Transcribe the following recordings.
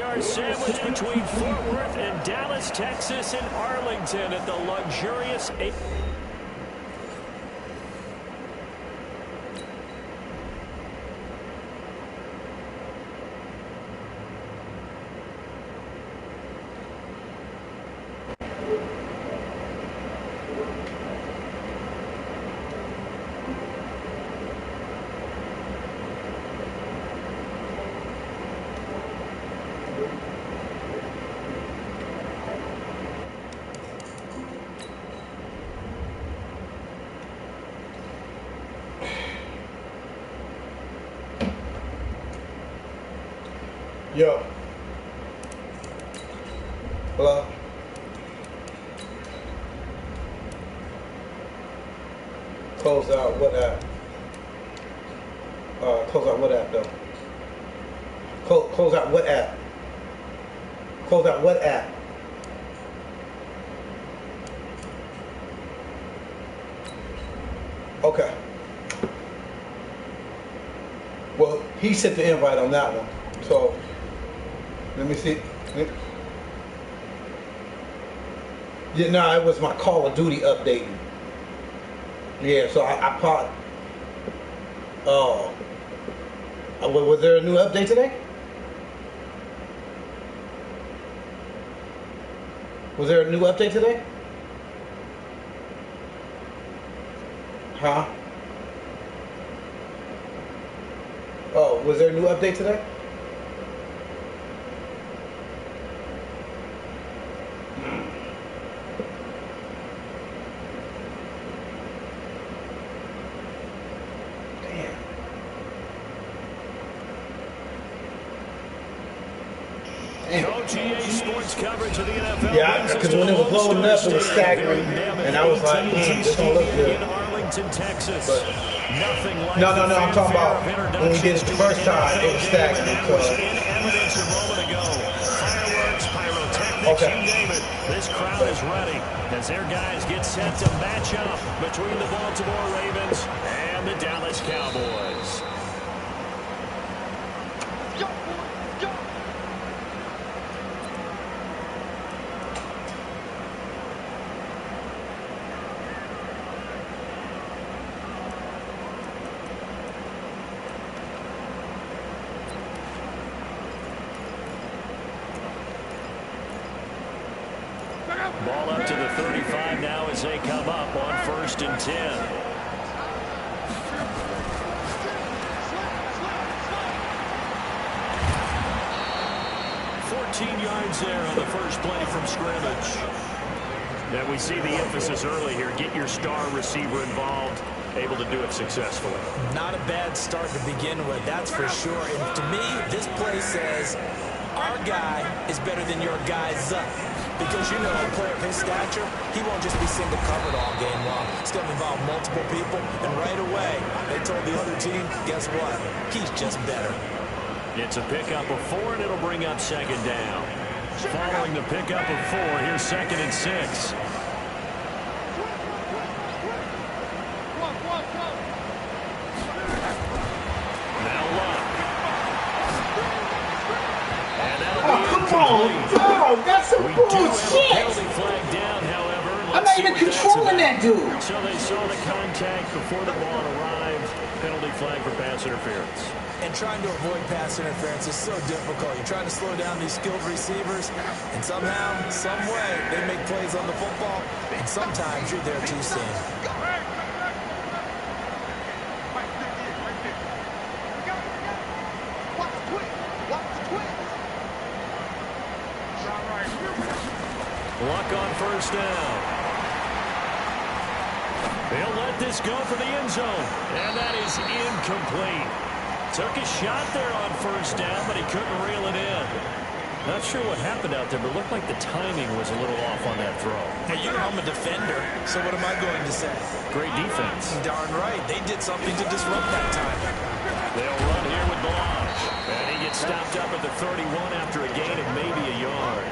are sandwiched between Fort Worth and Dallas, Texas, and Arlington at the luxurious... Yo. Hello? Close out what app? Close out what app though? Close out what app? Close out what app? Okay. Well, he sent the invite on that one. So let me see. Yeah, no, it was my Call of Duty updating. Yeah, so I popped. Oh. Was there a new update today? Was there a new update today? Huh? Oh, was there a new update today? OTA Sports coverage of the NFL. Yeah, because when it was blowing up, it was staggering, and I was like, this don't look good. In Arlington, Texas. But, nothing like no, I'm talking about when we did it the first time, it was staggering. So. In evidence a moment ago. Fireworks, pyrotechnics, okay. You name it. This crowd is ready as their guys get set to match up between the Baltimore Ravens and the Dallas Cowboys. Ball up to the 35 now as they come up on 1st and 10. Yards there on the first play from scrimmage. And we see the emphasis early here. Get your star receiver involved. Able to do it successfully. Not a bad start to begin with, that's for sure. And to me, this play says our guy is better than your guy's up. Because, you know, a player of his stature, he won't just be single covered all game long. It's going to involve multiple people. And right away, they told the other team, guess what? He's just better. It's a pickup of 4, and it'll bring up 2nd down. Following the pickup of 4, here's 2nd and 6. Now Luck. And come on. Oh, that's some bullshit. Penalty flag down, however. I'm not even controlling that dude. So they saw the contact before the ball arrived. Penalty flag for pass interference. And trying to avoid pass interference is so difficult. You're trying to slow down these skilled receivers, and somehow, some way, they make plays on the football, and sometimes you're there too soon. Luck on 1st down. They'll let this go for the end zone, and that is incomplete. Took a shot there on 1st down, but he couldn't reel it in. Not sure what happened out there, but it looked like the timing was a little off on that throw. Hey, you know I'm a defender, so what am I going to say? Great defense. Darn right. They did something to disrupt that timing. They'll run here with Blanche. And he gets stopped up at the 31 after a gain of maybe a yard.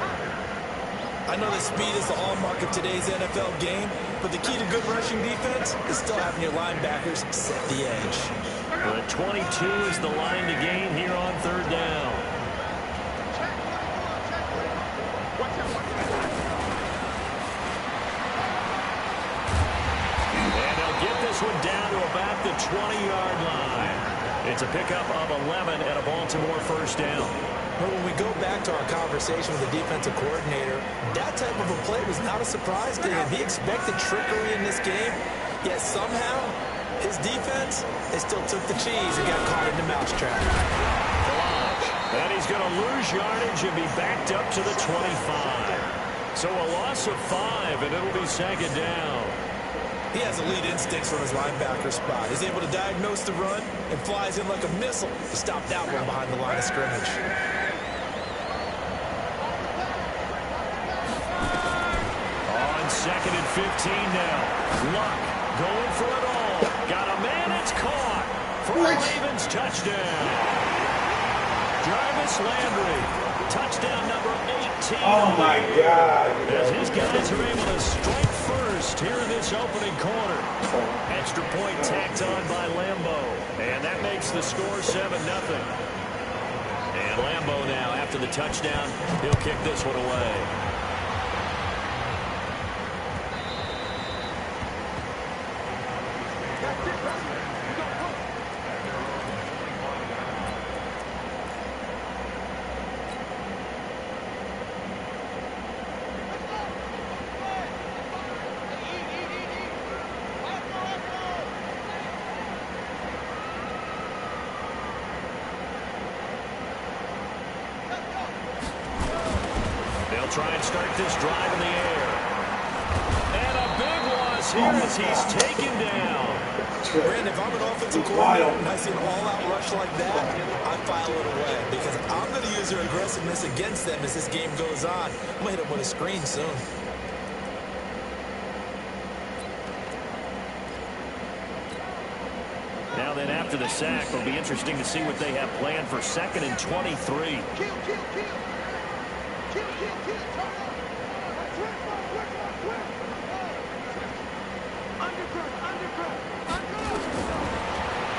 I know that speed is the hallmark of today's NFL game, but the key to good rushing defense is still having your linebackers set the edge. The 22 is the line to gain here on 3rd down. this one down to about the 20-yard line. It's a pickup of 11 and a Baltimore first down. But when we go back to our conversation with the defensive coordinator, that type of a play was not a surprise to him. He expected trickery in this game, yet somehow his defense, they still took the cheese and got caught in the mousetrap. And he's going to lose yardage and be backed up to the 25. So a loss of 5, and it'll be second down. He has elite instincts from his linebacker spot. He's able to diagnose the run and flies in like a missile to stop that one behind the line of scrimmage. On second and 15 now. Luck going for it all. Got a man, it's caught for a Ravens touchdown. Jarvis Landry, touchdown number 18. Oh my God. As his guys are able to strike first here in this opening quarter. Extra point tacked on by Lambeau. And that makes the score 7-0. And Lambeau now, after the touchdown, he'll kick this one away. Try and start this drive in the air. And a big loss here as he's taken down. Brandon, if I'm an offensive coordinator and I see an all-out rush like that, I file it away because I'm going to use their aggressiveness against them as this game goes on. I'm going to hit them with a screen soon. Now then, after the sack, it'll be interesting to see what they have planned for second and 23.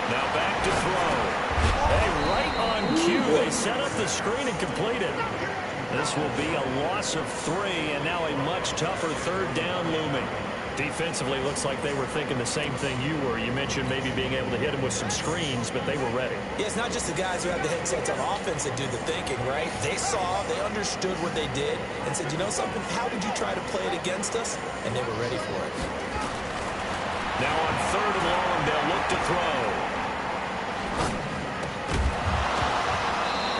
Now back to throw. Hey, right on cue. They set up the screen and complete it. This will be a loss of 3, and now a much tougher third down looming. Defensively, looks like they were thinking the same thing you were. You mentioned maybe being able to hit them with some screens, but they were ready. Yeah, it's not just the guys who have the headsets on offense that do the thinking, right? They saw, they understood what they did, and said, you know something, how would you try to play it against us? And they were ready for it. Now on third and long, they'll look to throw.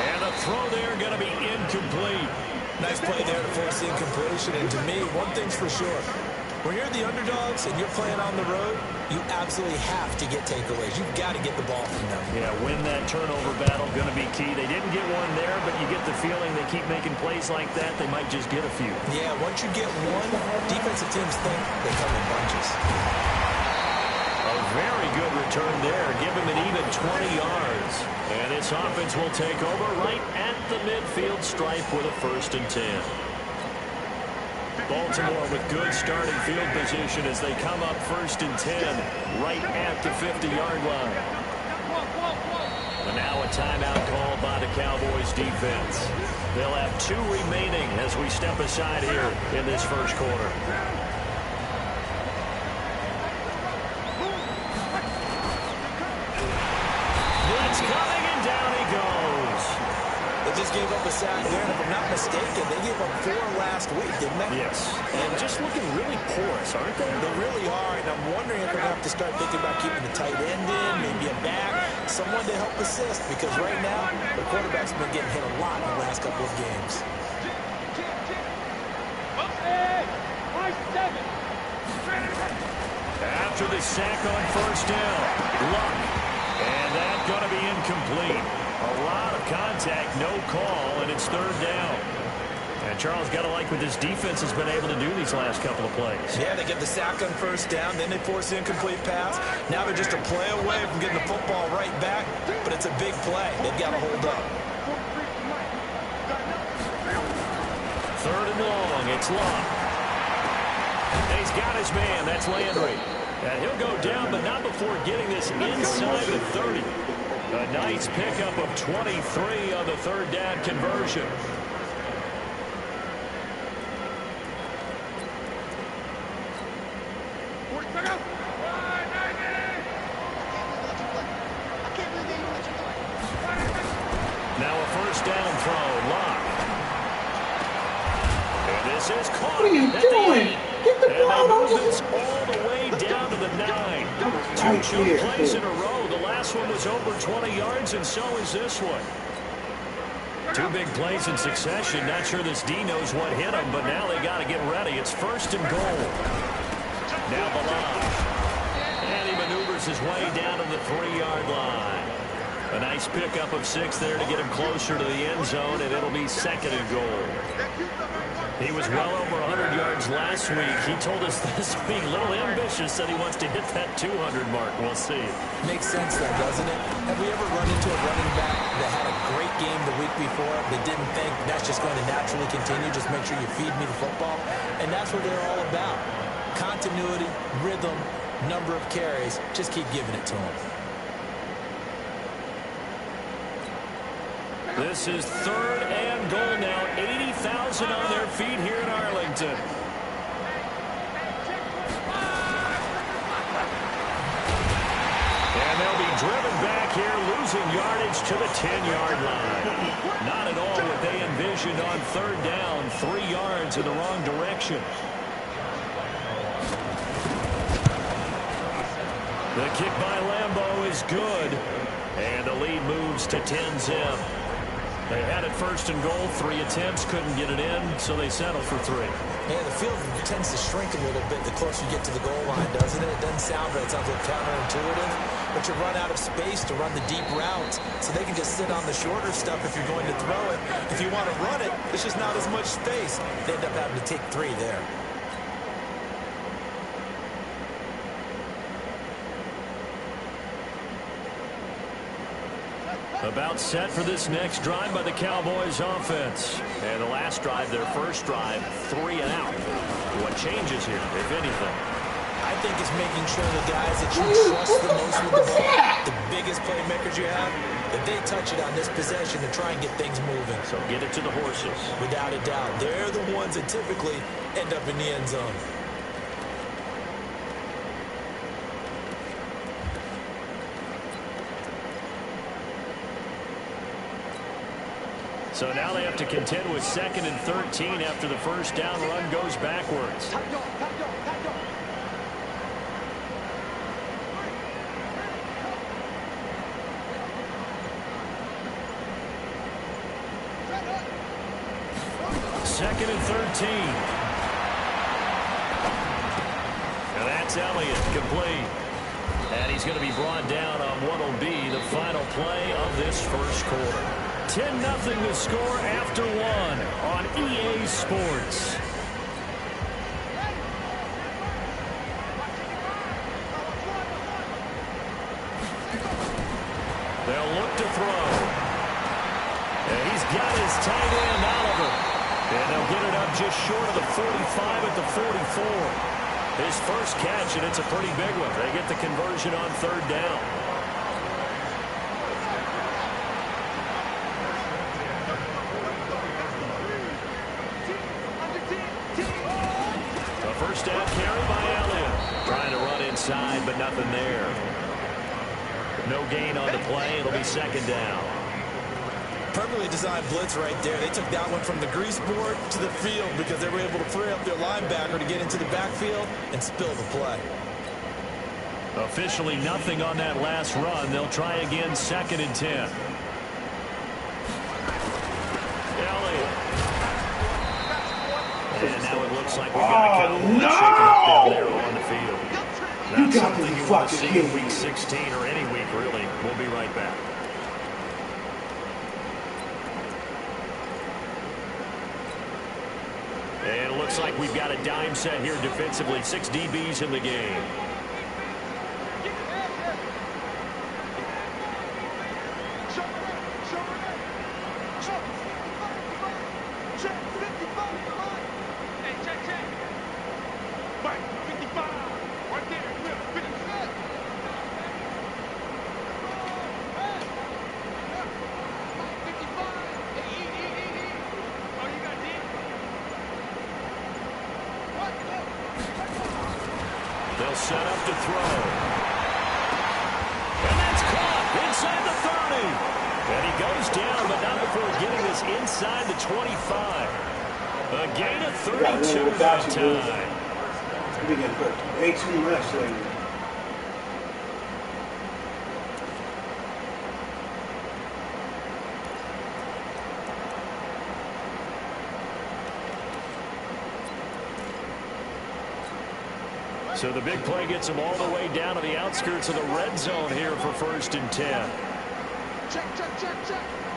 And a throw there going to be incomplete. Nice play there to force the incompletion, and to me, one thing's for sure. When you're the underdogs and you're playing on the road, you absolutely have to get takeaways. You've got to get the ball from them. Yeah, win that turnover battle, going to be key. They didn't get one there, but you get the feeling they keep making plays like that, they might just get a few. Yeah, once you get one, defensive teams think they come in bunches. A very good return there. Give him an even 20 yards. And this offense will take over right at the midfield stripe with a 1st and 10. Baltimore with good starting field position as they come up 1st and 10 right at the 50-yard line. And now a timeout called by the Cowboys defense. They'll have 2 remaining as we step aside here in this first quarter. Blitz coming and down he goes. They just gave up a sack there, and if I'm not mistaken, they gave up 4 last week, didn't they? Yes, and just looking really porous, aren't they? They really are, and I'm wondering if they're going to have to start thinking about keeping the tight end in, maybe a back, someone to help assist, because right now, the quarterback's been getting hit a lot in the last couple of games. After the sack on 1st down, Luck, and that's going to be incomplete. A lot of contact, no call, and it's 3rd down. And Charles, got to like what this defense has been able to do these last couple of plays. Yeah, they get the sack on 1st down, then they force the incomplete pass. Now they're just a play away from getting the football right back, but it's a big play. They've got to hold up. 3rd and long, it's Luck. And he's got his man, that's Landry. And he'll go down, but not before getting this inside the 30. A nice pickup of 23 on the 3rd down conversion. This is caught. What are you doing? Get the ball And they out move of this all the way down to the 9. Right 2 here, chunk plays too. in a row. The last one was over 20 yards, and so is this one. 2 big plays in succession. Not sure this D knows what hit him, but now they got to get ready. It's 1st and goal. Now the line. And he maneuvers his way down to the 3-yard line. A nice pickup of 6 there to get him closer to the end zone, and it'll be 2nd and goal. He was well over 100 yards last week. He told us this week, a little ambitious, said he wants to hit that 200 mark. We'll see. Makes sense, though, doesn't it? Have we ever run into a running back that had a great game the week before that didn't think that's just going to naturally continue? Just make sure you feed me the football. And that's what they're all about. Continuity, rhythm, number of carries. Just keep giving it to them. This is 3rd and goal now. 80,000 on their feet here in Arlington. And they'll be driven back here, losing yardage to the 10-yard line. Not at all what they envisioned on 3rd down. 3 yards in the wrong direction. The kick by Lambeau is good. And the lead moves to 10-zip. They had it 1st and goal. 3 attempts, couldn't get it in, so they settle for 3. Yeah, the field tends to shrink a little bit the closer you get to the goal line, doesn't it? It doesn't sound right. It sounds like counterintuitive. But you run out of space to run the deep routes, so they can just sit on the shorter stuff if you're going to throw it. If you want to run it, there's just not as much space. They end up having to take 3 there. About set for this next drive by the Cowboys offense. And the last drive, their first drive, 3 and out. What changes here, if anything? I think it's making sure the guys that you trust the most with the ball, the biggest playmakers you have, that they touch it on this possession to try and get things moving. So get it to the horses. Without a doubt. They're the ones that typically end up in the end zone. So now they have to contend with 2nd and 13 after the first down run goes backwards. Second and 13. And that's Elliott, complete. And he's going to be brought down on what will be the final play of this first quarter. 10-0 the score after 1 on EA Sports. They'll look to throw. And he's got his tight end, Oliver. And they'll get it up just short of the 45 at the 44. His first catch, and it's a pretty big one. They get the conversion on 3rd down. A first down carry by Elliott. Trying to run inside, but nothing there. No gain on the play. It'll be 2nd down. Perfectly designed blitz right there. They took that one from the grease board to the field because they were able to free up their linebacker to get into the backfield and spill the play. Officially nothing on that last run. They'll try again 2nd and 10. Elliott. And now it looks like we've got a Cowboys shaking up down there on the field. Not something you want to see in Week 16 or any week, really. We'll be right back. And it looks like we've got a dime set here defensively. 6 DBs in the game. They'll set up to throw. And that's caught inside the 30. And he goes down, but not before getting this inside the 25. A gain of 32 that time. We get hooked way too much lately. So the big play gets him all the way down to the outskirts of the red zone here for 1st and 10. Check.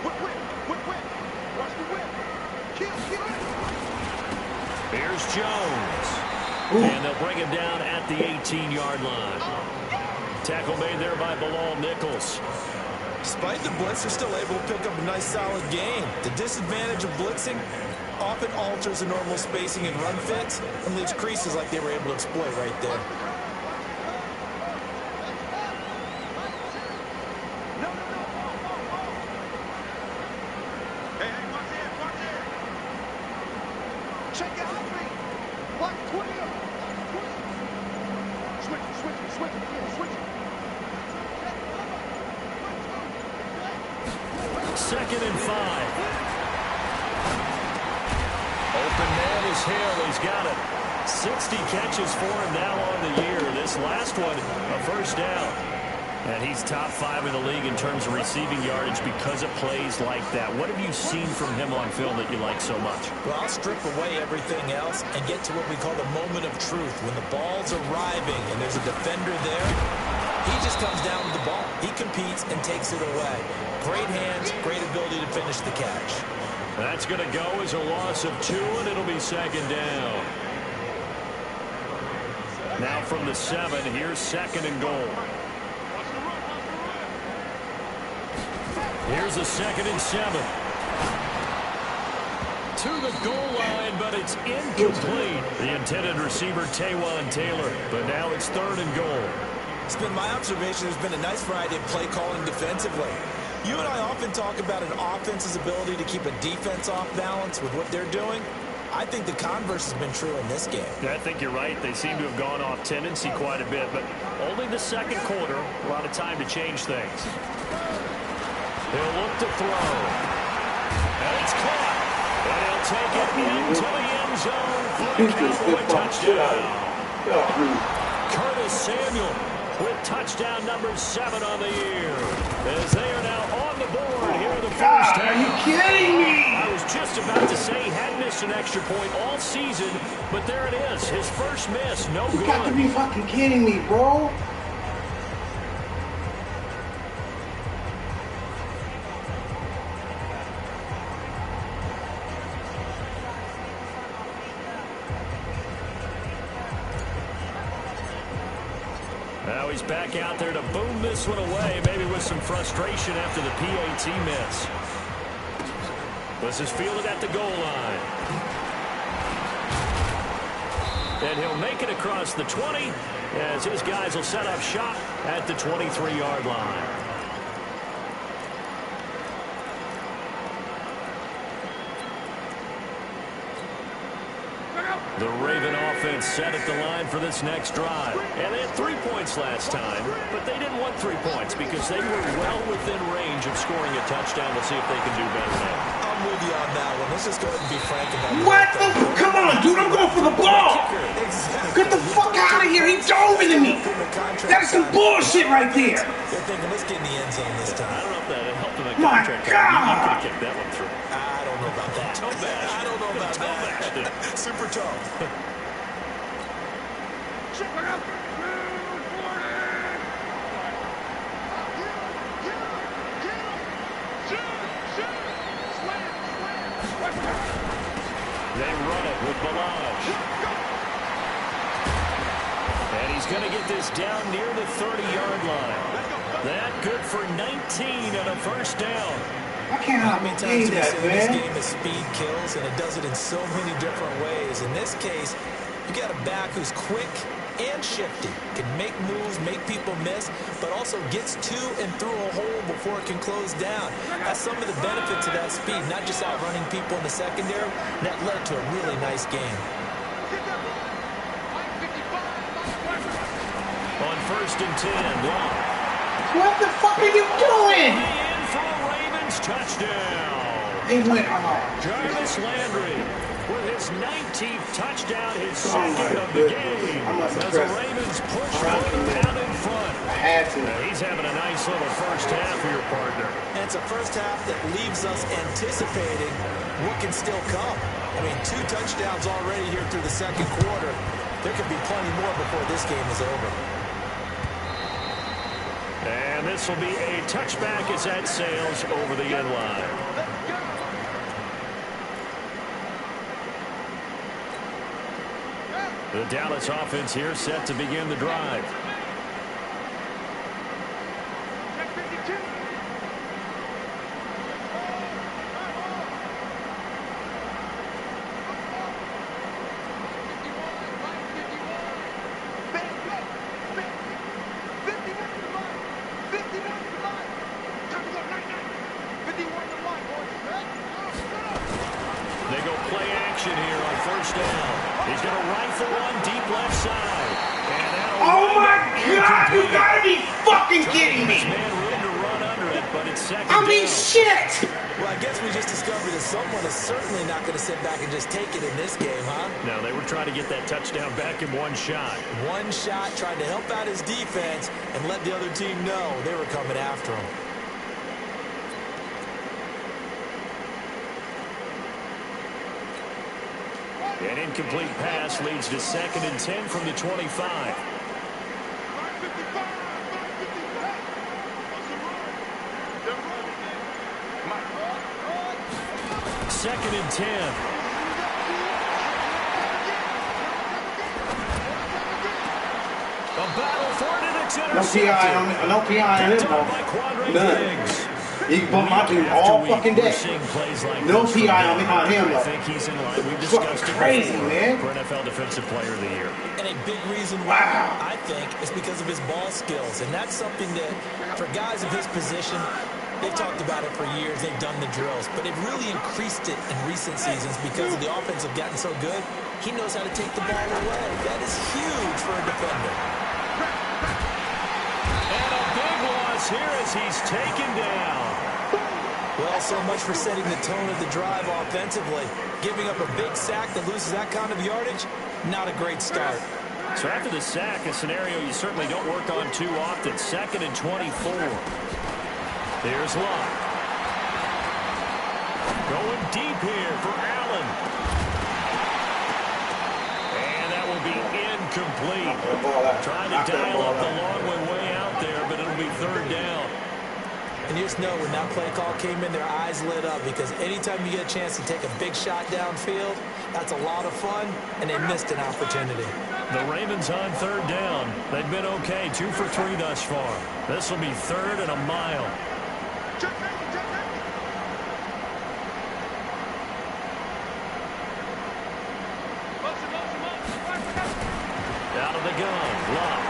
Whip. Watch the whip. Kill. Here's Jones. Ooh. And they'll bring him down at the 18-yard line. Tackle made there by Bilal Nichols. Despite the blitz, they're still able to pick up a nice, solid gain. The disadvantage of blitzing often alters the normal spacing and run fits and leaves creases like they were able to exploit right there. Hey, watch it. Check out me. Watch 20 up. Switch it. Second and 5. Open man is Hill. He's got it. 60 catches for him now on the year. This last one, a first down. And he's top 5 in the league in terms of receiving yardage because of plays like that. What have you seen from him on film that you like so much? Well, I'll strip away everything else and get to what we call the moment of truth. When the ball's arriving and there's a defender there, he just comes down with the ball. He competes and takes it away. Great hands, great ability to finish the catch. That's going to go as a loss of 2, and it'll be second down. Now from the 7, here's 2nd and goal. Here's a 2nd and 7. To the goal line, but it's incomplete. The intended receiver, Taywan Taylor, but now it's 3rd and goal. It's been my observation there's been a nice variety of play calling defensively. You and I often talk about an offense's ability to keep a defense off balance with what they're doing. I think the converse has been true in this game. I think you're right. They seem to have gone off tendency quite a bit, but only the second quarter, a lot of time to change things. He'll look to throw. And it's caught. And he'll take it into the end zone for a Cowboy touchdown. Curtis Samuel with touchdown number 7 on the year. As they are now on the board here in the first half. Are you kidding me? I was just about to say he had missed an extra point all season, but there it is. His first miss, no good. You got to be fucking kidding me, bro. Now he's back out there to boom this one away, maybe with some frustration after the PAT miss. This is fielded at the goal line. And he'll make it across the 20 as his guys will set up shop at the 23-yard line. The Raven offense set at the line for this next drive. And they had 3 points last time, but they didn't want 3 points because they were well within range of scoring a touchdown. We'll see if they can do better now. I'm with you on that one. Let's just go ahead and be frank about it. What the? Come on, dude. I'm going for the ball. Exactly. Get the fuck out of here. He dove into me. That's some bullshit right there. They're thinking, let's get in the end zone this time. I don't know if that helped him. My You could God. have kicked that one through. I don't know about that. Toe bash. I don't know about Toe bashed it. that. Super toe. They run it with Balaj. And he's going to get this down near the 30-yard line. That good for 19 and a first down. I can't How many times believe do we that, say this man. game is speed kills, and it does it in so many different ways. In this case, you got a back who's quick and shifty, can make moves, make people miss, but also gets to and through a hole before it can close down. That's some of the benefits of that speed, not just outrunning people in the secondary. That led to a really nice game. On 1st and 10, Long. What the fuck are you doing? In for a Ravens touchdown. They went off. Jarvis Landry with his 19th touchdown, his second of the game. As the Ravens push forward out in front. He's having a nice little first half for your partner. And it's a first half that leaves us anticipating what can still come. I mean, 2 touchdowns already here through the second quarter. There could be plenty more before this game is over. And this will be a touchback as that sails over the end line. The Dallas offense here set to begin the drive. They go play action here on first down. He's going to rifle one deep left side. And oh my God, you gotta be fucking kidding me. Man room to run under it, but it's second I mean, down. shit. Well, I guess we just discovered that someone is certainly not going to sit back and just take it in this game, huh? No, they were trying to get that touchdown back in one shot. One shot, trying to help out his defense and let the other team know they were coming after him. An incomplete pass leads to 2nd and 10 from the 25. Second and 10. A battle for it, and it's intercepted. No PI on him, though. None. He bumped my team all fucking day. No PI on him, though. I think he's in line. We've discussed it crazy, man. For NFL Defensive Player of the Year. And a big reason why, I think, is because of his ball skills. And that's something that, for guys of his position, they've talked about it for years. They've done the drills. But they've really increased it in recent seasons because the offense have gotten so good. He knows how to take the ball away. That is huge for a defender. And a big loss here as he's taken down. Well, so much for setting the tone of the drive offensively. Giving up a big sack that loses that kind of yardage, not a great start. So after the sack, a scenario you certainly don't work on too often. 2nd and 24. Here's Locke. Going deep here for Allen. And that will be incomplete. Trying to dial up the long way out there, but it'll be 3rd down. And you just know when that play call came in, their eyes lit up because anytime you get a chance to take a big shot downfield, that's a lot of fun, and they missed an opportunity. The Ravens on 3rd down. They've been okay, 2 for 3 thus far. This will be 3rd and a mile. Out of the gun, Locke.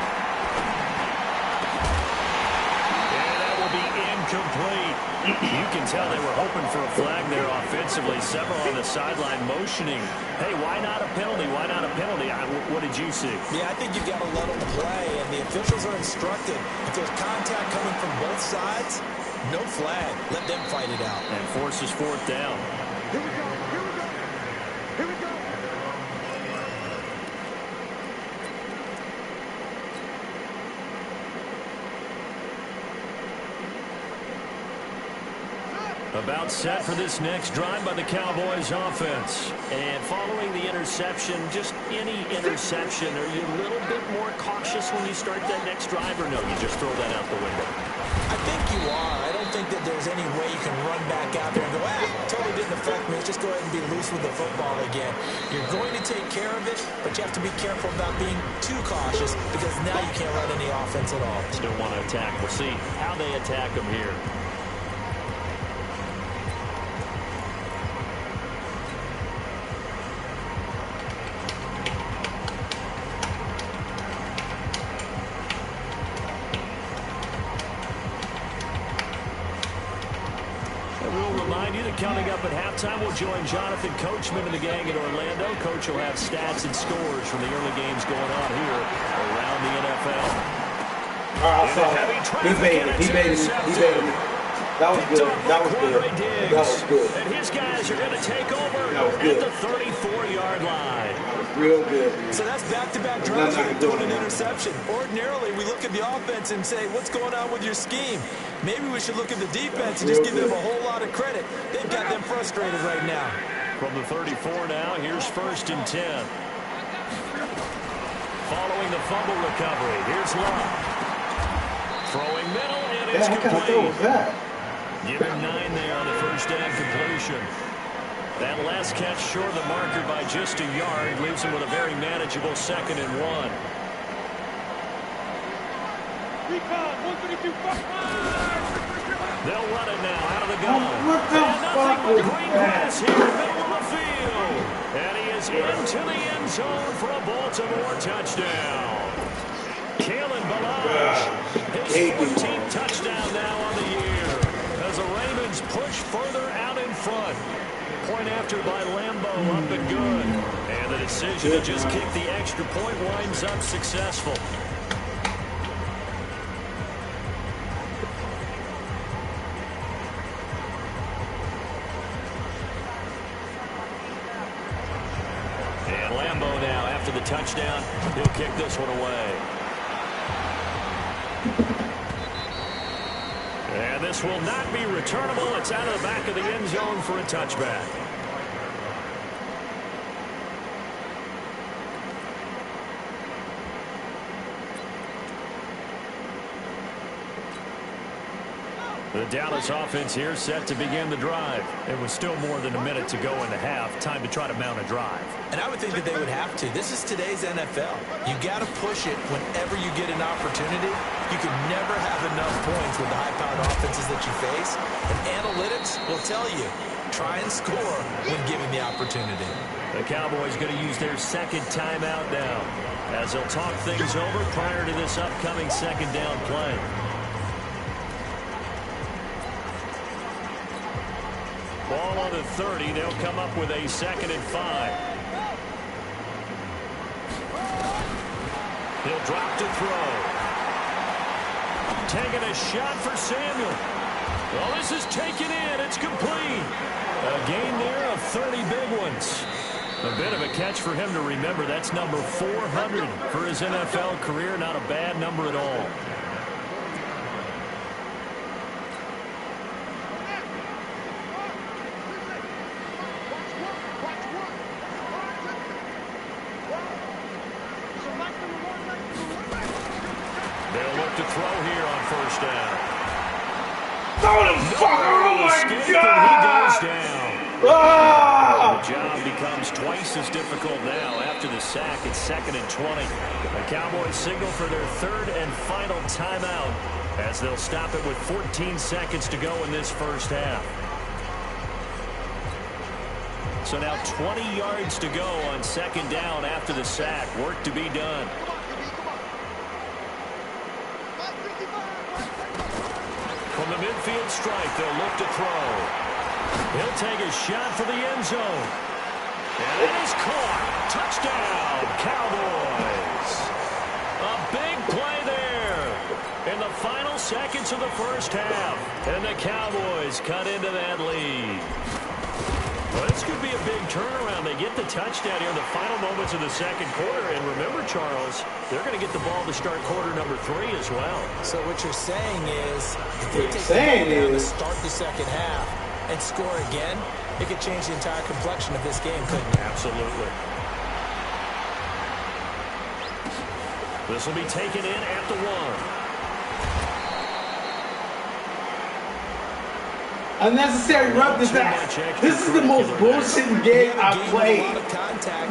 Incomplete. You can tell they were hoping for a flag there offensively. Several on the sideline motioning. Hey, why not a penalty? Why not a penalty? What did you see? Yeah, I think you've got to let them play, and the officials are instructed. If there's contact coming from both sides, no flag. Let them fight it out. And forces 4th down. Here we go. Here we go. Here we go. About set for this next drive by the Cowboys offense. And following the interception, just any interception, are you a little bit more cautious when you start that next drive, or no, you just throw that out the window? I think you are. I don't think that there's any way you can run back out there and go, totally didn't affect me. Let's just go ahead and be loose with the football again. You're going to take care of it, but you have to be careful about being too cautious because now you can't run any offense at all. Still want to attack. We'll see how they attack them here. Coming up at halftime, we'll join Jonathan Coachman and the gang in Orlando. Coach will have stats and scores from the early games going on here around the NFL. He made it. That was Picked good. off That by was good. Quandre Diggs. That was good. And his guys are going to take over That was at good. the 34-yard line. That was real good, man. So that's back-to-back There's drives nothing I with can do an on that. interception. Ordinarily, we look at the offense and say, what's going on with your scheme? Maybe we should look at the defense and just give them a whole lot of credit. They've got them frustrated right now. From the 34 now, here's 1st and 10. Following the fumble recovery, here's Love. Throwing middle, and it's What kind of throw was complete. that? Give him 9 there on the first down completion. That last catch short of the marker by just a yard leaves him with a very manageable 2nd and 1. They'll run it now out of the gun. What the fuck was Green that? grass here in the middle of the field. And he is into the end zone for a Baltimore touchdown. Kalen Ballage, his 14th touchdown now on the year, as the Ravens push further out in front. Point after by Lambeau, up and good. And the decision to just kick the extra point winds up successful. And Lambeau now, after the touchdown, he'll kick this one away. And this will not be returnable. It's out of the back of the end zone for a touchback. The Dallas offense here set to begin the drive. It was still more than a minute to go in the half. Time to try to mount a drive. And I would think that they would have to. This is today's NFL. You got to push it whenever you get an opportunity. You can never have enough points with the high-powered offenses that you face. And analytics will tell you, try and score when given the opportunity. The Cowboys going to use their 2nd timeout now, as they'll talk things over prior to this upcoming 2nd down play. Ball on the 30. They'll come up with a 2nd and 5. He'll drop to throw. Taking a shot for Samuel. Well, this is taken in. It's complete. A gain there of 30 big ones. A bit of a catch for him to remember. That's number 400 for his NFL career. Not a bad number at all. They'll look to throw here on 1st down. Throw the fucker! Oh my Escape, God! and he goes down. Ah! The job becomes twice as difficult now after the sack. It's 2nd and 20. The Cowboys signal for their 3rd and final timeout, as they'll stop it with 14 seconds to go in this first half. So now 20 yards to go on 2nd down after the sack. Work to be done. From the midfield strike, they'll look to throw. He'll take a shot for the end zone. And it is caught. Touchdown, Cowboys. A big play there in the final seconds of the first half. And the Cowboys cut into that lead. Well, this could be a big turnaround. They get the touchdown here in the final moments of the 2nd quarter. And remember, Charles, they're going to get the ball to start quarter number 3 as well. So what you're saying is, if they take the ball down to start the 2nd half and score again, it could change the entire complexion of this game, couldn't it? Absolutely. This will be taken in at the 1. Unnecessary roughness. This is the most bullshitting game I've played.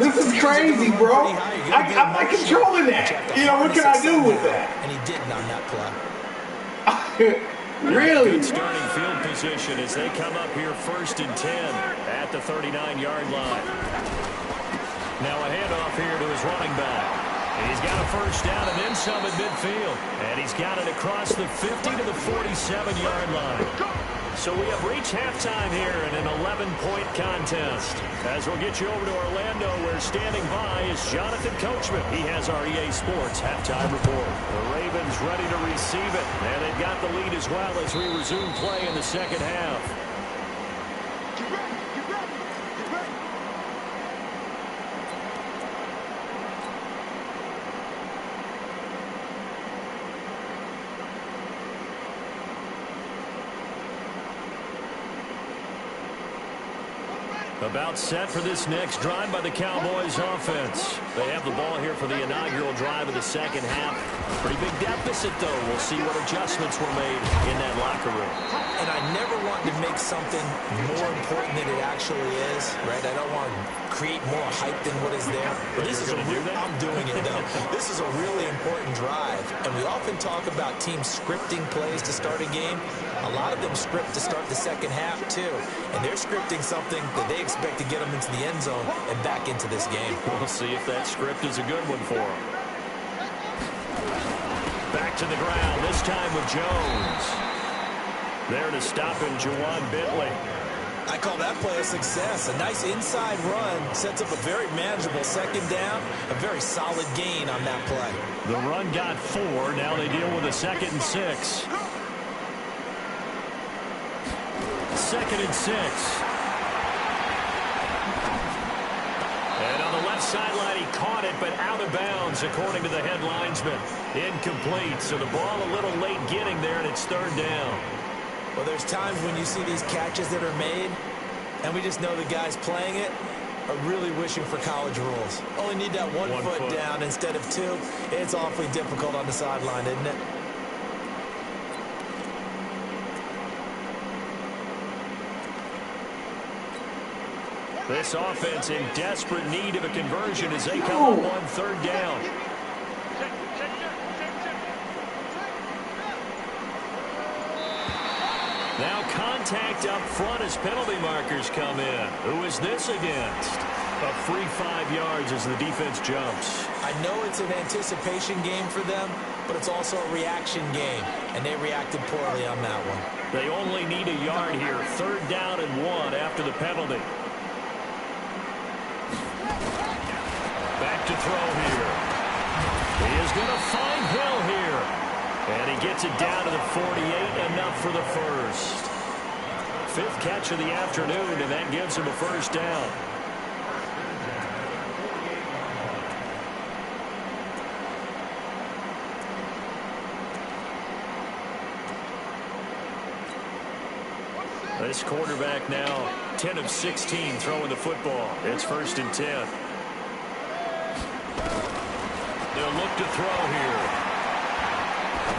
This is crazy, bro. I'm not controlling that. You know, what can I do with that? And he didn't on that play. Really? Good starting field position as they come up here 1st and 10 at the 39-yard line. Now a handoff here to his running back. He's got a 1st down and then some at midfield. And he's got it across the 50 to the 47-yard line. So we have reached halftime here in an 11-point contest. As we'll get you over to Orlando, where standing by is Jonathan Coachman. He has our EA Sports halftime report. The Ravens ready to receive it, and they've got the lead as well as we resume play in the second half. About set for this next drive by the Cowboys offense. They have the ball here for the inaugural drive of the second half. Pretty big deficit, though. We'll see what adjustments were made in that locker room. And I never want to make something more important than it actually is, right? I don't want to create more hype than what is there. But this is I'm doing it, though. This is a really important drive. And we often talk about teams scripting plays to start a game. A lot of them script to start the second half, too. And they're scripting something that they expect to get them into the end zone and back into this game. We'll see if that script is a good one for them. Back to the ground, this time with Jones. There to stop him, Juwan Bentley. I call that play a success. A nice inside run sets up a very manageable second down. A very solid gain on that play. The run got 4. Now they deal with a 2nd and 6. 2nd and 6. And on the left sideline, he caught it, but out of bounds, according to the head linesman. Incomplete, so the ball a little late getting there, and it's 3rd down. Well, there's times when you see these catches that are made, and we just know the guys playing it are really wishing for college rules. Only need that one foot down instead of 2. It's awfully difficult on the sideline, isn't it? This offense in desperate need of a conversion as they come up on 3rd down. Now contact up front as penalty markers come in. Who is this against? A free 5 yards as the defense jumps. I know it's an anticipation game for them, but it's also a reaction game, and they reacted poorly on that one. They only need a yard here. 3rd down and 1 after the penalty. Back to throw here. He is going to find Hill here. And he gets it down to the 48, enough for the first. 5th catch of the afternoon, and that gives him a 1st down. This quarterback now 10 of 16 throwing the football. It's 1st and 10. They'll look to throw here.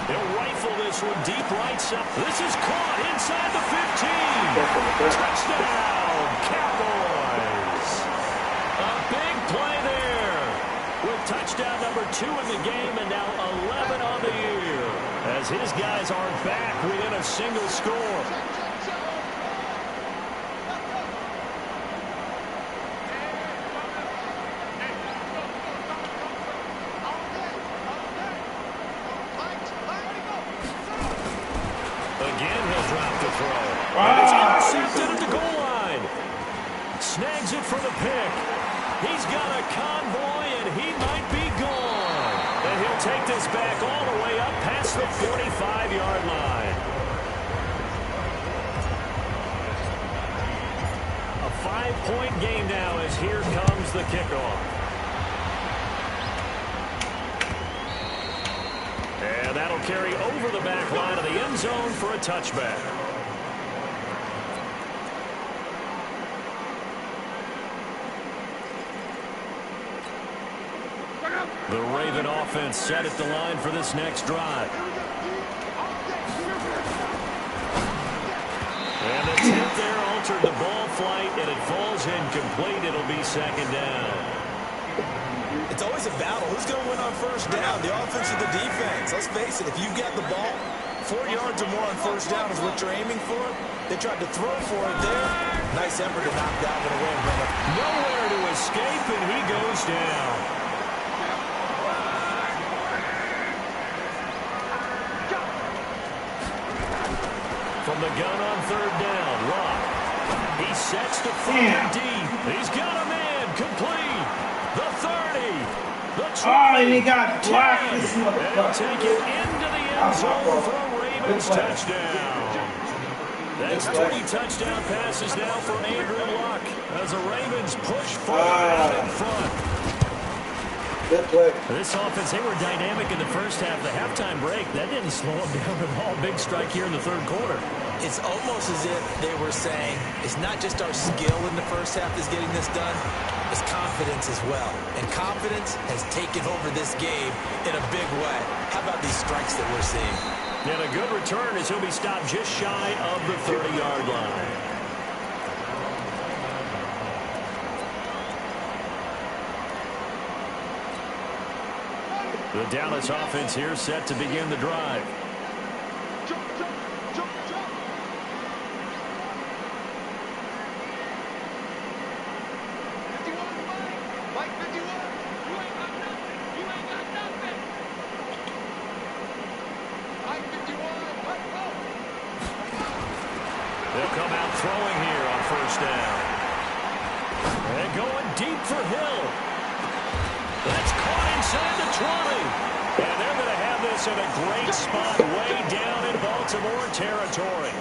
They'll rifle this one deep right side. This is caught inside the 15. Touchdown, Cowboys. A big play there with touchdown number 2 in the game and now 11 on the year as his guys are back within a single score. Again, he'll drop the throw. And it's intercepted at the goal line. Snags it for the pick. He's got a convoy, and he might be gone. And he'll take this back all the way up past the 45-yard line. A 5-point game now as here comes the kickoff. And that'll carry over the back line of the end zone for a touchback. The Raven offense set at the line for this next drive. And the tip there altered the ball flight, and it falls incomplete. It'll be 2nd down. It's always a battle. Who's going to win on 1st down, the offense or the defense? Let's face it, if you get the ball, 4 yards or more on 1st down is what you're aiming for. They tried to throw for it there. Nice effort to knock that one away, brother. Nowhere to escape, and he goes down. From the gun on third down. Luck. He sets to fire deep. He's got a man. Complete. The 30. The 20. Oh, and he got blocked. This And he'll take it into the end zone for a Ravens touchdown. That's 3 touchdown passes now for Andrew Luck as the Ravens push forward out in front. Good play. This offense, they were dynamic in the first half. The halftime break, that didn't slow them down at all. Big strike here in the third quarter. It's almost as if they were saying, it's not just our skill in the first half that's getting this done, it's confidence as well. And confidence has taken over this game in a big way. How about these strikes that we're seeing? And a good return as he'll be stopped just shy of the 30-yard line. The Dallas offense here set to begin the drive. Jump, jump, jump, jump. Mike 51. You ain't got nothing. You ain't got nothing. Mike 51. Mike, go. They'll come out throwing here on first down. And going deep for Hill. That's caught inside the 20. And they're going to have this in a great spot way down in Baltimore territory.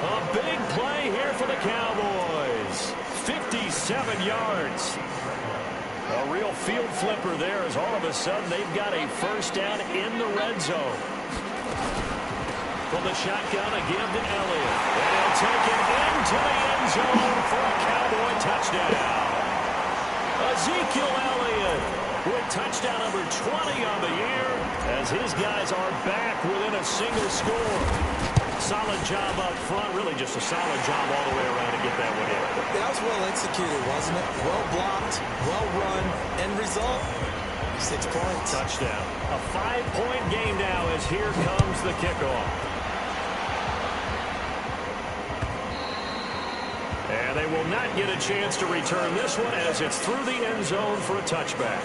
A big play here for the Cowboys. 57 yards. A real field flipper there as all of a sudden they've got a first down in the red zone. From the shotgun, a give to Elliott. And he'll take it into the end zone for a Cowboy touchdown. Ezekiel Elliott with touchdown number 20 on the year as his guys are back within a single score. Solid job up front, really just a solid job all the way around to get that one in. That was well executed, wasn't it? Well blocked, well run, end result, 6 points. Touchdown. A 5-point game now as here comes the kickoff. And they will not get a chance to return this one as it's through the end zone for a touchback.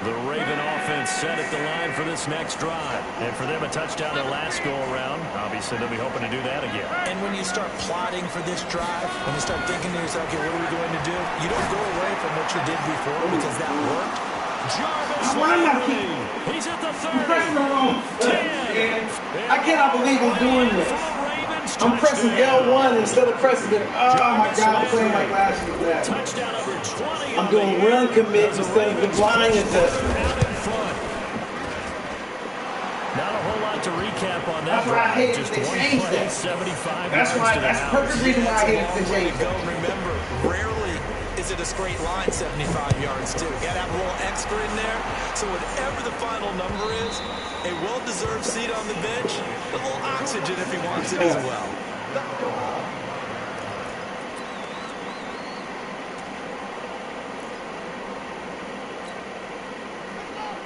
The Raven offense set at the line for this next drive. And for them, a touchdown their last go-around. Obviously, they'll be hoping to do that again. And when you start plotting for this drive, when you start thinking to yourself, okay, what are we going to do? You don't go away from what you did before because that worked. Jarvis Landry. He's at the 30. 10. I cannot believe I'm doing this. I'm pressing L1 instead of pressing it. Oh my God, I'm playing like last year. Touchdown number 20. I'm doing run commits instead of the blind adjustment. Not a whole lot to recap on that. That's why I hate just they one changed play, that. 75 That's yards why. to the That's the house. perfect reason why I hate it. Way to go. Remember, rarely is it a straight line 75 yards, too. Got to have a little extra in there. So whatever the final number is, a well-deserved seat on the bench, a little oxygen if he wants it as well.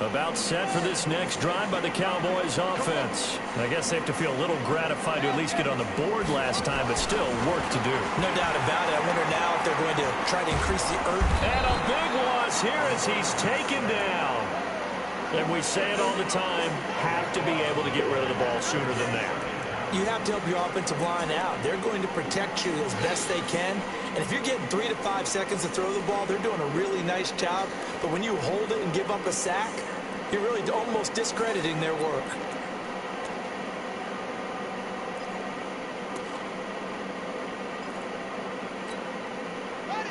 About set for this next drive by the Cowboys offense. I guess they have to feel a little gratified to at least get on the board last time, but still work to do. No doubt about it. I wonder now if they're going to try to increase the urgency. And a big loss here as he's taken down. And we say it all the time, have to be able to get rid of the ball sooner than that. You have to help your offensive line out. They're going to protect you as best they can. And if you're getting 3 to 5 seconds to throw the ball, they're doing a really nice job. But when you hold it and give up a sack, you're really almost discrediting their work.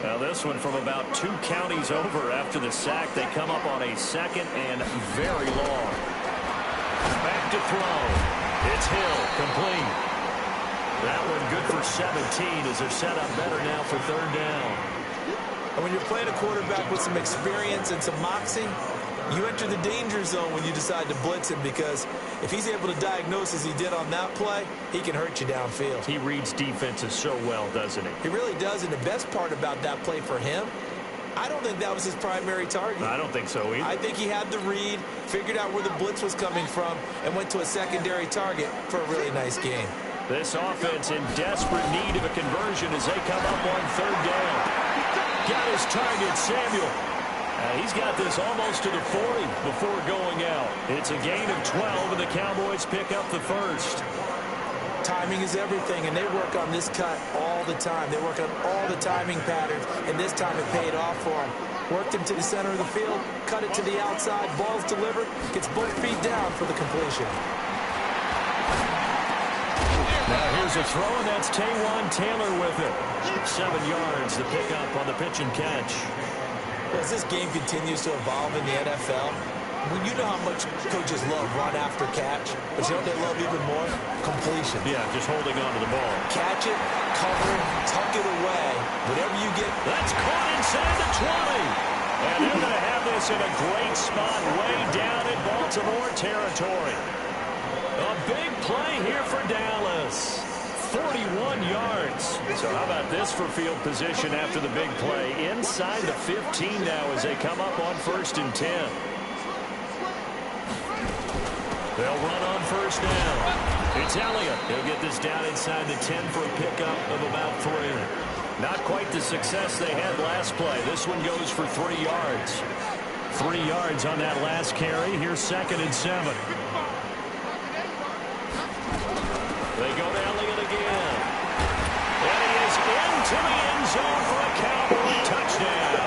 Now this one from about 2 counties over after the sack. They come up on a second and very long. Back to throw. It's Hill, complete. That one good for 17 as they're set up better now for third down. And when you're playing a quarterback with some experience and some moxie, you enter the danger zone when you decide to blitz him, because if he's able to diagnose as he did on that play, he can hurt you downfield. He reads defenses so well, doesn't he? He really does, and the best part about that play for him, I don't think that was his primary target. I don't think so either. I think he had the read, figured out where the blitz was coming from, and went to a secondary target for a really nice game. This offense in desperate need of a conversion as they come up on third down. Got his target, Samuel. He's got this almost to the 40 before going out. It's a gain of 12, and the Cowboys pick up the first. Timing is everything, and they work on this cut all the time. They work on all the timing patterns, and this time it paid off for them. Worked him to the center of the field, cut it to the outside, ball's delivered, gets both feet down for the completion. Now here's a throw, and that's Taywan Taylor with it. 7 yards, the pickup on the pitch and catch. As this game continues to evolve in the NFL, when you know how much coaches love run after catch, but you know what they love even more? Completion. Yeah, just holding on to the ball. Catch it, cover it, tuck it away. Whatever you get. That's caught inside the 20. And they're going to have this in a great spot way down in Baltimore territory. A big play here for Dallas. 41 yards. So how about this for field position after the big play? Inside the 15 now as they come up on 1st and 10. They'll run on 1st down. It's Elliott. He'll get this down inside the 10 for a pickup of about 3. Not quite the success they had last play. This one goes for 3 yards. 3 yards on that last carry. Here's 2nd and 7. They go to Elliott again. And he is into the end zone for a Cowboy touchdown.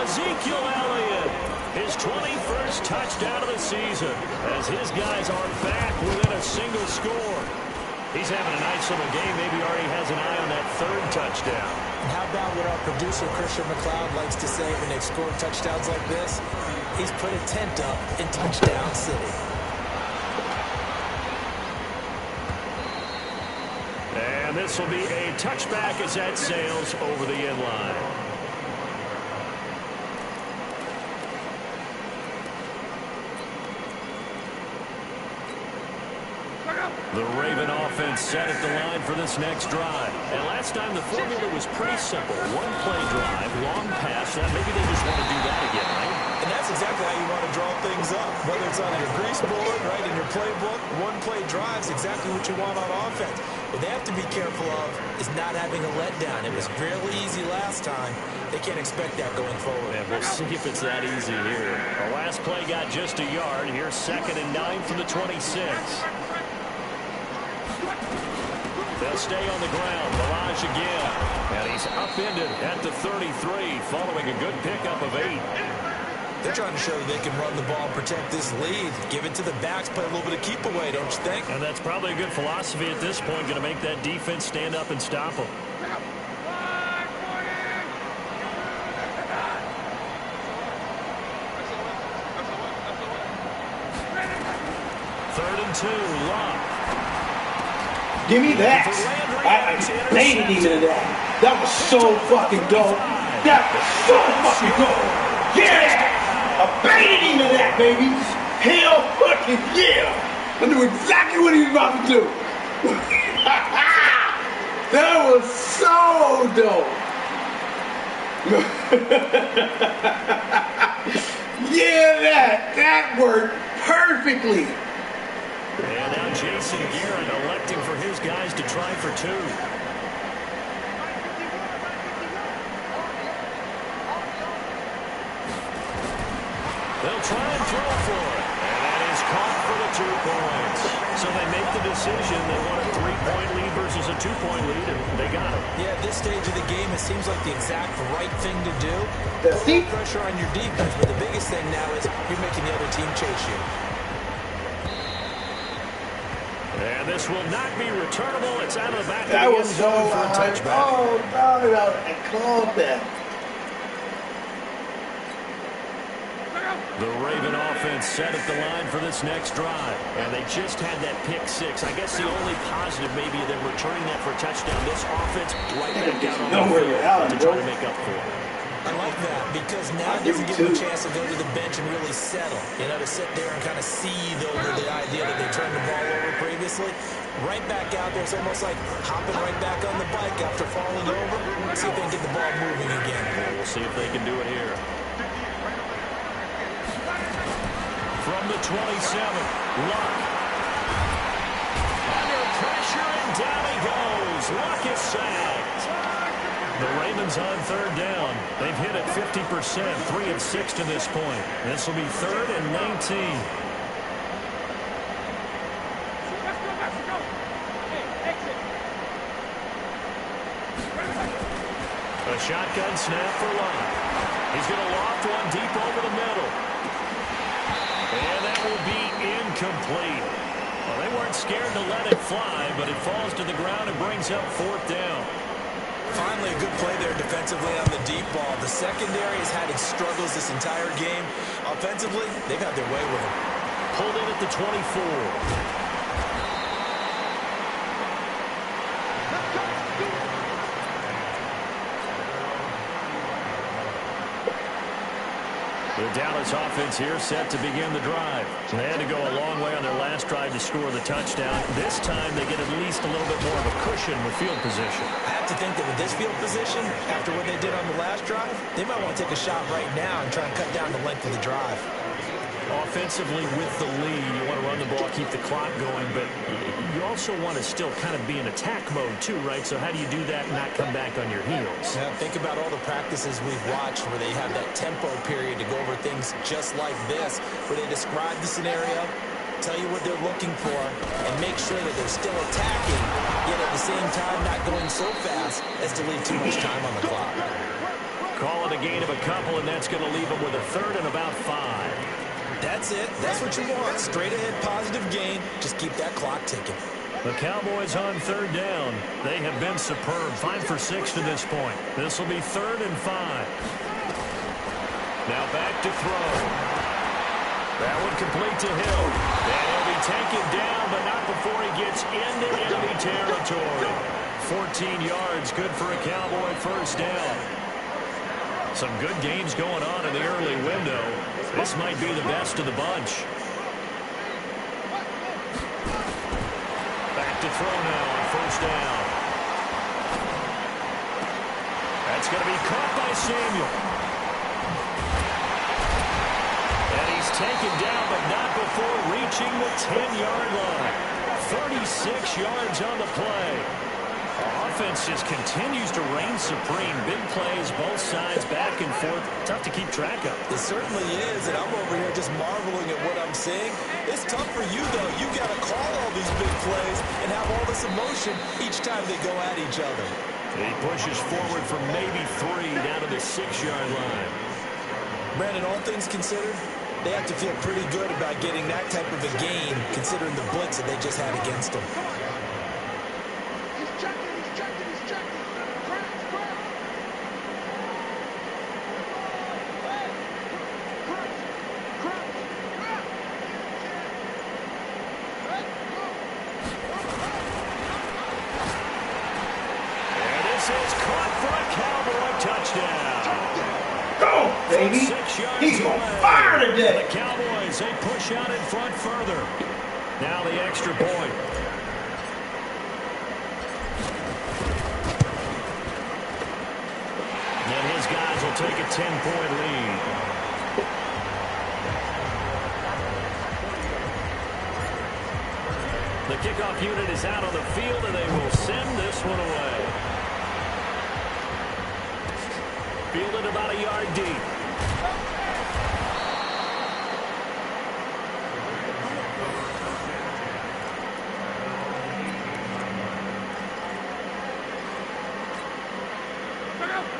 Ezekiel Elliott, his 21st touchdown of the season, as his guys are back within a single score. He's having a nice little game. Maybe already has an eye on that 3rd touchdown. And how about what our producer, Christian McLeod, likes to say when they've scored touchdowns like this? He's put a tent up in Touchdown City. And this will be a touchback as that sails over the end line. The Raven offense set at the line for this next drive. And last time the formula was pretty simple. 1-play drive, long pass. Maybe they just want to do that again, right? And that's exactly how you want to draw things up. Whether it's on your grease board, right, in your playbook, 1-play drive is exactly what you want on offense. What they have to be careful of is not having a letdown. It was fairly easy last time. They can't expect that going forward. And we'll see if it's that easy here. The last play got just a yard. Here's 2nd and 9 from the 26. They'll stay on the ground. Mirage again. And he's upended at the 33 following a good pickup of 8. They're trying to show that they can run the ball and protect this lead. Give it to the backs, play a little bit of keep away, don't you think? And that's probably a good philosophy at this point. Going to make that defense stand up and stop them. Third and 2, Locke. Give me that. I baited him into that. That was so fucking dope. That was so fucking dope. Yeah! I baited him into that, baby. Hell fucking yeah! I knew exactly what he was about to do. That was so dope. Yeah, that worked perfectly. And now Jason Garrett electing for his guys to try for 2. They'll try and throw for it. And that is caught for the 2 points. So they make the decision. They want a 3-point lead versus a 2-point lead, and they got it. Yeah, at this stage of the game, it seems like the exact right thing to do. Put more pressure on your defense, but the biggest thing now is you're making the other team chase you. And this will not be returnable. It's out of the back That of the was end so zone for a touchback. Oh, no, I called that. The Raven offense set at the line for this next drive. And they just had that pick 6. I guess the only positive maybe of them returning that for a touchdown. This offense right back out on the field to try to make up for it. I like that because now it doesn't give them a chance to go to the bench and really settle. You know, to sit there and kind of seethe over the idea that they turned the ball over previously. Right back out there, it's almost like hopping right back on the bike after falling over. See if they can get the ball moving again. We'll see if they can do it here. From the 27, Luck. Under pressure, and down he goes. Luck is sacked. The Ravens on third down. They've hit it 50%, 3 of 6 to this point. This will be 3rd and 19. Let's go, Mexico. Hey, exit. A shotgun snap for Love. He's going to loft one deep over the middle. And that will be incomplete. Well, they weren't scared to let it fly, but it falls to the ground and brings up 4th down. Finally, a good play there defensively on the deep ball. The secondary has had its struggles this entire game. Offensively, they've had their way with him. Pulled in at the 24. The Dallas offense here set to begin the drive. They had to go a long way on their last drive to score the touchdown. This time they get at least a little bit more of a cushion with field position. I have to think that with this field position, after what they did on the last drive, they might want to take a shot right now and try and cut down the length of the drive. Offensively with the lead, you want to run the ball, keep the clock going, but you also want to still kind of be in attack mode too, right? So how do you do that and not come back on your heels? Now, think about all the practices we've watched where they have that tempo period to go over things just like this, where they describe the scenario, tell you what they're looking for, and make sure that they're still attacking, yet at the same time not going so fast as to leave too much time on the clock. Call it a gain of a couple, and that's going to leave them with a 3rd and about 5. That's it. That's what you want. Straight ahead positive gain. Just keep that clock ticking. The Cowboys on 3rd down. They have been superb. 5 for 6 to this point. This will be 3rd and 5. Now back to throw. That one complete to Hill. And he'll be taken down, but not before he gets into enemy territory. 14 yards, good for a Cowboy first down. Some good games going on in the early window. This might be the best of the bunch. Back to throw now on first down. That's going to be caught by Samuel. And he's taken down, but not before reaching the 10-yard line. 36 yards on the play. Offense just continues to reign supreme. Big plays, both sides, back and forth. Tough to keep track of. It certainly is, and I'm over here just marveling at what I'm seeing. It's tough for you, though. You got to call all these big plays and have all this emotion each time they go at each other. He pushes forward from maybe 3 down to the 6-yard line. Brandon, all things considered, they have to feel pretty good about getting that type of a gain, considering the blitz that they just had against them. Baby, he's on fire today. The Cowboys, they push out in front further. Now the extra point. And his guys will take a 10-point lead. The kickoff unit is out on the field, and they will send this one away. Fielded about a yard deep.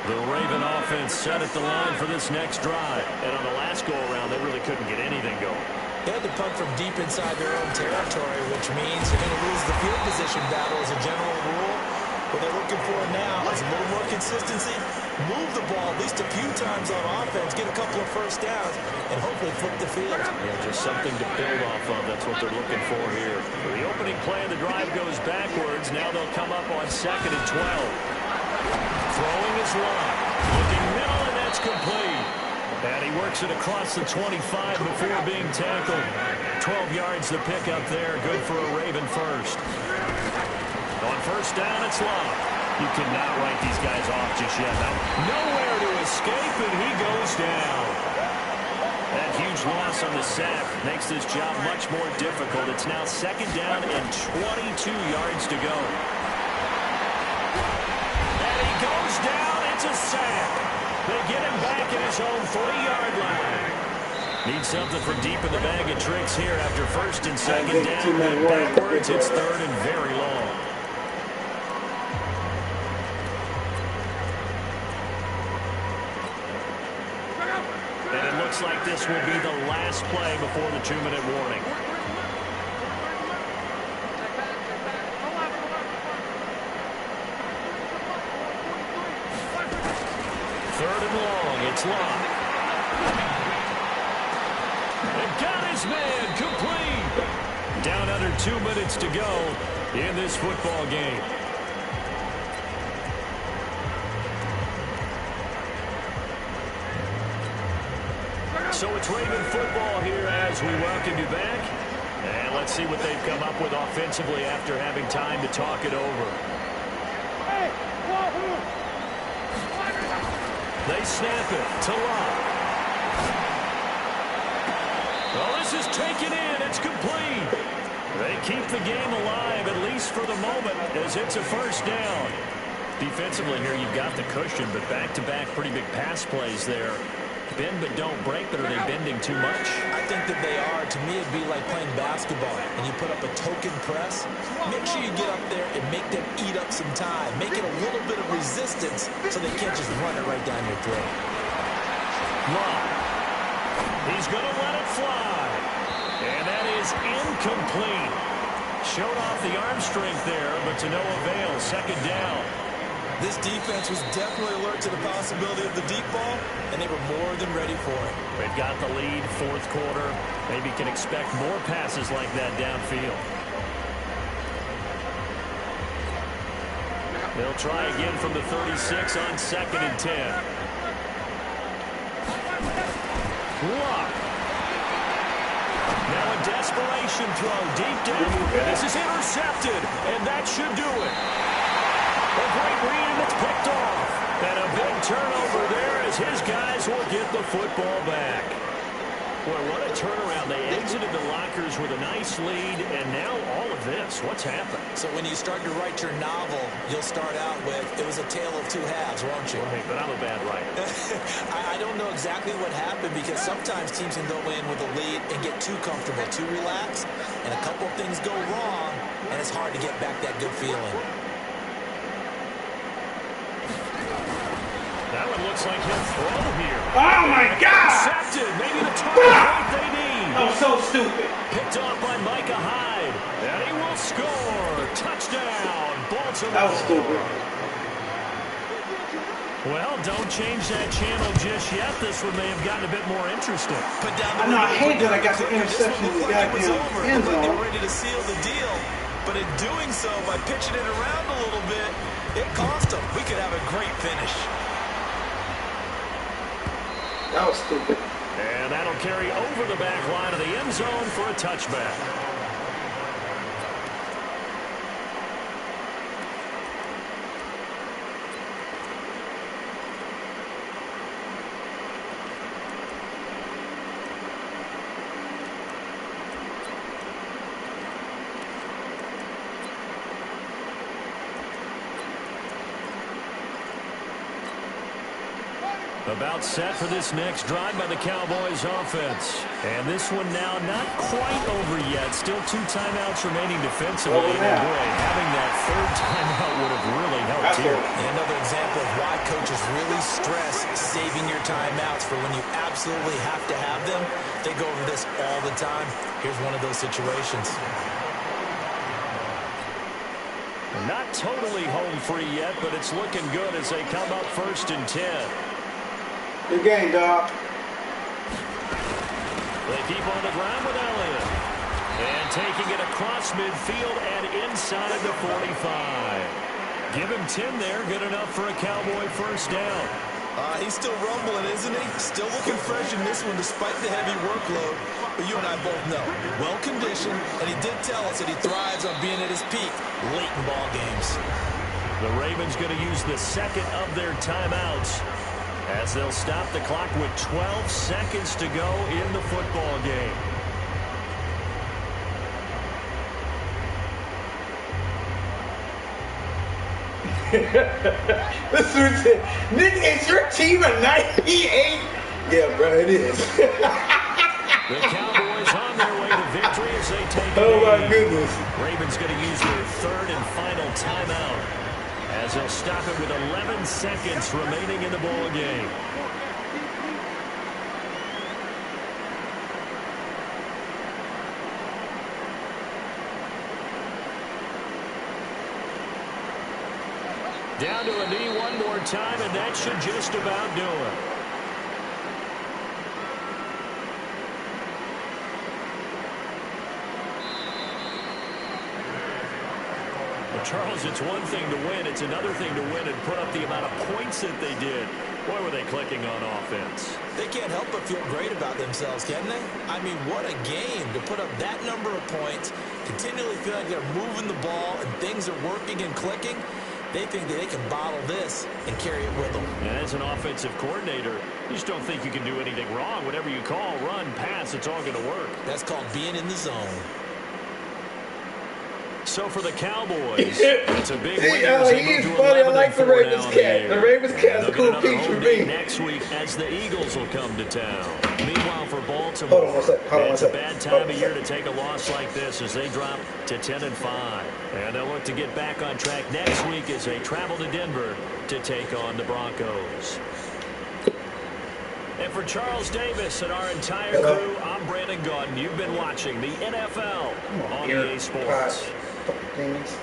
The Raven offense set at the line for this next drive. And on the last go-around, they really couldn't get anything going. They had to punt from deep inside their own territory, which means you're going to lose the field position battle as a general rule. What they're looking for now is a little more consistency, move the ball at least a few times on offense, get a couple of first downs, and hopefully flip the field. Yeah, just something to build off of. That's what they're looking for here. The opening play of the drive goes backwards. Now they'll come up on 2nd and 12. Throwing his line. Looking middle, and that's complete. And he works it across the 25 before being tackled. 12 yards the pickup there. Good for a Raven first. On first down, it's Love. You cannot write these guys off just yet. Now, nowhere to escape, and he goes down. That huge loss on the sack makes this job much more difficult. It's now 2nd down and 22 yards to go. And he goes down. 3-yard line. Need something from deep in the bag of tricks here after first and second down. And backwards, it's third and very long. And it looks like this will be the last play before the 2-minute warning. Third and long, it's Locke. And got his man complete. Down under 2 minutes to go in this football game. So it's Raven football here as we welcome you back. And let's see what they've come up with offensively after having time to talk it over. They snap it to Locke. Well, this is taken in. It's complete. They keep the game alive, at least for the moment, as it's a first down. Defensively here, you've got the cushion, but back-to-back pretty big pass plays there. Bend but don't break, but are they bending too much? I think that they are. To me, it'd be like playing basketball, and you put up a token press. Make sure you get up there and make them eat up some time. Make it a little bit of resistance so they can't just run it right down your throat. Locke. He's going to let it fly. And that is incomplete. Showed off the arm strength there, but to no avail. Second down. This defense was definitely alert to the possibility of the deep ball, and they were more than ready for it. They've got the lead, fourth quarter. Maybe can expect more passes like that downfield. They'll try again from the 36 on 2nd and 10. Locke. Now a desperation throw deep down. And this is intercepted, and that should do it. A great read, and it's picked off. And a big turnover there as his guys will get the football back. Boy, what a turnaround. They exited the lockers with a nice lead, and now all of this. What's happened? So when you start to write your novel, you'll start out with, it was a tale of two halves, won't you? Right, but I'm a bad writer. I don't know exactly what happened, because sometimes teams can go in with a lead and get too comfortable, too relaxed, and a couple of things go wrong, and it's hard to get back that good feeling. That one looks like he'll throw here. Oh, my God! Intercepted. Maybe the turning point they need. That was so stupid. Picked off by Micah Hyde. And he will score. Touchdown, Baltimore. That was stupid. Well, don't change that channel just yet. This one may have gotten a bit more interesting. Put down I know, I hate that I got the interception in the goddamn end They zone. were ready to seal the deal, but in doing so, by pitching it around a little bit, it cost them. We could have a great finish. That was stupid. And that'll carry over the back line of the end zone for a touchback. About set for this next drive by the Cowboys offense. And this one now not quite over yet. Still 2 timeouts remaining defensively. And boy, having that 3rd timeout would have really helped here. And another example of why coaches really stress saving your timeouts for when you absolutely have to have them. They go over this all the time. Here's one of those situations. Not totally home free yet, but it's looking good as they come up 1st and 10. Good game, dog. They keep on the ground with Elliott. And taking it across midfield and inside the 45. Give him 10 there. Good enough for a Cowboy first down. He's still rumbling, isn't he? Still looking fresh in this one despite the heavy workload. But you and I both know, well-conditioned, and he did tell us that he thrives on being at his peak late in ball games. The Ravens going to use the 2nd of their timeouts as they'll stop the clock with 12 seconds to go in the football game. Listen, Nick, is your team a 98 Yeah, bro, it is. The Cowboys on their way to victory as they take Oh, a my lead. goodness. Ravens going to use their third and final timeout as they'll stop it with 11 seconds remaining in the ball game. Down to a knee one more time, and that should just about do it. Well, Charles, it's one thing to win. It's another thing to win and put up the amount of points that they did. Boy, were they clicking on offense. They can't help but feel great about themselves, can they? I mean, what a game to put up that number of points, continually feel like they're moving the ball and things are working and clicking. They think that they can bottle this and carry it with them. And as an offensive coordinator, you just don't think you can do anything wrong. Whatever you call, run, pass, it's all going to work. That's called being in the zone. So for the Cowboys, it's a big win. He's funny. I like the Ravens cat. The Ravens cat's a cool piece for me. Next week as the Eagles will come to town. Meanwhile, for Baltimore, Hold on one second. it's a bad time of year to take a loss like this as they drop to 10-5. And they'll look to get back on track next week as they travel to Denver to take on the Broncos. And for Charles Davis and our entire crew, I'm Brandon Gaudin. You've been watching the NFL on EA Sports. Things.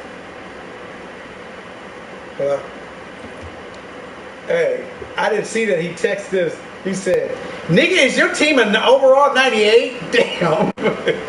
Hello? Hey, I didn't see that he texted us. He said, nigga, is your team an overall 98? Damn.